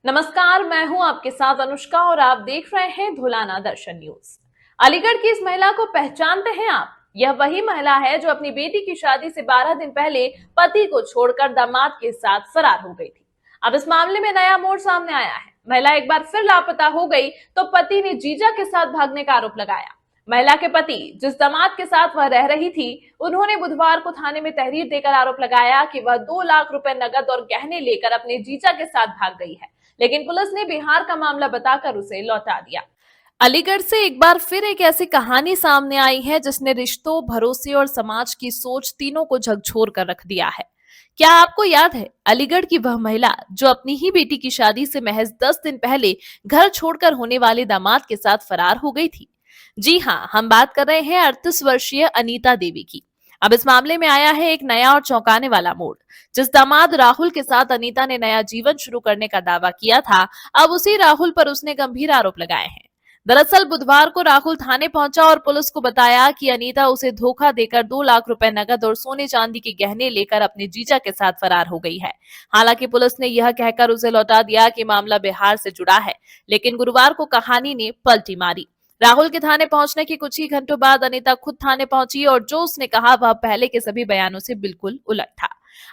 नमस्कार, मैं हूं आपके साथ अनुष्का और आप देख रहे हैं धुलाना दर्शन न्यूज। अलीगढ़ की इस महिला को पहचानते हैं आप? यह वही महिला है जो अपनी बेटी की शादी से 12 दिन पहले पति को छोड़कर दामाद के साथ फरार हो गई थी। अब इस मामले में नया मोड़ सामने आया है। महिला एक बार फिर लापता हो गई तो पति ने जीजा के साथ भागने का आरोप लगाया। महिला के पति जिस दामाद के साथ वह रह रही थी, उन्होंने बुधवार को थाने में तहरीर देकर आरोप लगाया कि वह 2 लाख रुपए नकद और गहने लेकर अपने जीजा के साथ भाग गई है, लेकिन पुलिस ने बिहार का मामला बताकर उसे लौटा दिया। अलीगढ़ से एक बार फिर एक ऐसी कहानी सामने आई है जिसने रिश्तों, भरोसे और समाज की सोच तीनों को झकझोर कर रख दिया है। क्या आपको याद है अलीगढ़ की वह महिला जो अपनी ही बेटी की शादी से महज 10 दिन पहले घर छोड़कर होने वाले दामाद के साथ फरार हो गई थी? जी हाँ, हम बात कर रहे हैं 38 वर्षीय अनीता देवी की। अब इस मामले में आया है एक नया और चौंकाने वाला मोड़। जिस दामाद राहुल के साथ अनीता ने नया जीवन शुरू करने का दावा किया था, अब उसी राहुल पर उसने गंभीर आरोप लगाए हैं। दरअसल बुधवार को राहुल थाने पहुंचा और पुलिस को बताया कि अनीता उसे धोखा देकर 2 लाख रुपए नकद और सोने चांदी के गहने लेकर अपने जीजा के साथ फरार हो गई है। हालांकि पुलिस ने यह कहकर उसे लौटा दिया कि मामला बिहार से जुड़ा है, लेकिन गुरुवार को कहानी ने पलटी मारी। राहुल के थाने पहुंचने के कुछ ही घंटों बाद अनीता खुद थाने पहुंची और जो उसने कहा वह पहले के सभी बयानों से बिल्कुल उलट था।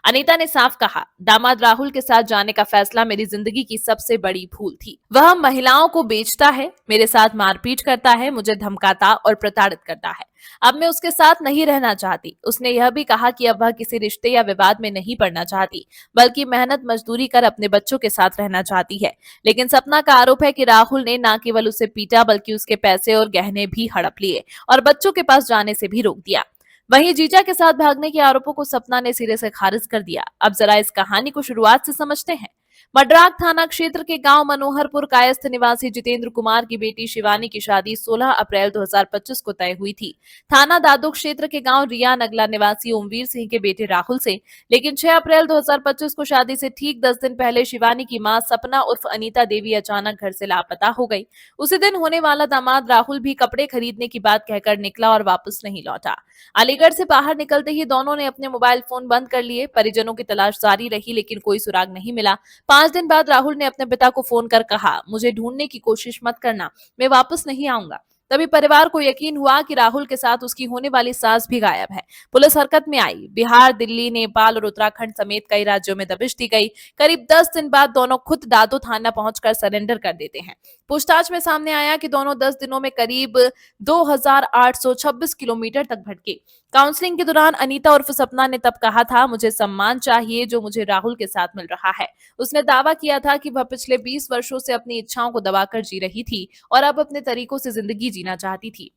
अनीता ने साफ कहा, दामाद राहुल के साथ जाने का फैसला मेरी जिंदगी की सबसे बड़ी भूल थी। वह महिलाओं को बेचता है, मेरे साथ मारपीट करता है, मुझे धमकाता और प्रताड़ित करता है। अब मैं उसके साथ नहीं रहना चाहती। उसने यह भी कहा कि अब वह किसी रिश्ते या विवाद में नहीं पड़ना चाहती, बल्कि मेहनत मजदूरी कर अपने बच्चों के साथ रहना चाहती है। लेकिन सपना का आरोप है कि राहुल ने न केवल उसे पीटा बल्कि उसके पैसे और गहने भी हड़प लिए और बच्चों के पास जाने से भी रोक दिया। वहीं जीजा के साथ भागने के आरोपों को सपना ने सिरे से खारिज कर दिया। अब जरा इस कहानी को शुरुआत से समझते हैं। मड्राक थाना क्षेत्र के गांव मनोहरपुर कायस्थ निवासी जितेंद्र कुमार की बेटी शिवानी की शादी 16 अप्रैल 2025 को तय हुई थी थाना दादो क्षेत्र के गांव रिया नगला निवासी ओमवीर सिंह के बेटे राहुल से। लेकिन 6 अप्रैल 2025 को शादी से ठीक 10 दिन पहले शिवानी की मां सपना उर्फ अनीता देवी अचानक घर से लापता हो गई। उसी दिन होने वाला दामाद राहुल भी कपड़े खरीदने की बात कहकर निकला और वापस नहीं लौटा। अलीगढ़ से बाहर निकलते ही दोनों ने अपने मोबाइल फोन बंद कर लिए। परिजनों की तलाश जारी रही लेकिन कोई सुराग नहीं मिला। 5 दिन बाद राहुल ने अपने पिता को फोन कर कहा, मुझे ढूंढने की कोशिश मत करना, मैं वापस नहीं आऊंगा। तभी परिवार को यकीन हुआ कि राहुल के साथ उसकी होने वाली सास भी गायब है। पुलिस हरकत में आई। बिहार, दिल्ली, नेपाल और उत्तराखंड समेत कई राज्यों में दबिश दी गई। करीब 10 दिन बाद दोनों खुद दादो थाना पहुंचकर सरेंडर कर देते हैं। पूछताछ में सामने आया कि दोनों 10 दिनों में करीब 2826 किलोमीटर तक भटके। काउंसलिंग के दौरान अनीता उर्फ सपना ने तब कहा था, मुझे सम्मान चाहिए जो मुझे राहुल के साथ मिल रहा है। उसने दावा किया था कि वह पिछले 20 वर्षों से अपनी इच्छाओं को दबाकर जी रही थी और अब अपने तरीकों से जिंदगी जीना चाहती थी।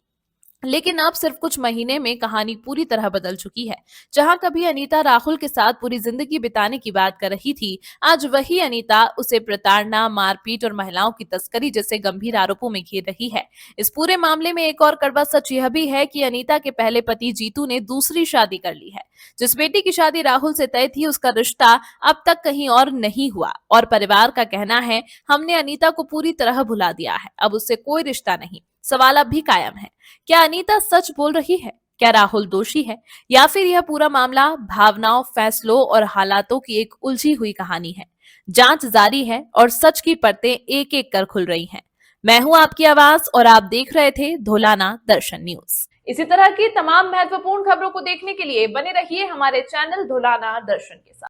लेकिन अब सिर्फ कुछ महीने में कहानी पूरी तरह बदल चुकी है। जहां कभी अनीता राहुल के साथ पूरी जिंदगी बिताने की बात कर रही थी, आज वही अनीता उसे प्रताड़ना, मारपीट और महिलाओं की तस्करी जैसे गंभीर आरोपों में घेर रही है। इस पूरे मामले में एक और कड़वा सच यह भी है कि अनीता के पहले पति जीतू ने दूसरी शादी कर ली है। जिस बेटी की शादी राहुल से तय थी उसका रिश्ता अब तक कहीं और नहीं हुआ और परिवार का कहना है, हमने अनीता को पूरी तरह भुला दिया है, अब उससे कोई रिश्ता नहीं। सवाल अब भी कायम है, क्या अनीता सच बोल रही है? क्या राहुल दोषी है या फिर यह पूरा मामला भावनाओं, फैसलों और हालातों की एक उलझी हुई कहानी है? जांच जारी है और सच की परतें एक एक कर खुल रही हैं। मैं हूं आपकी आवाज और आप देख रहे थे धुलाना दर्शन न्यूज। इसी तरह की तमाम महत्वपूर्ण खबरों को देखने के लिए बने रहिए हमारे चैनल धुलाना दर्शन के साथ।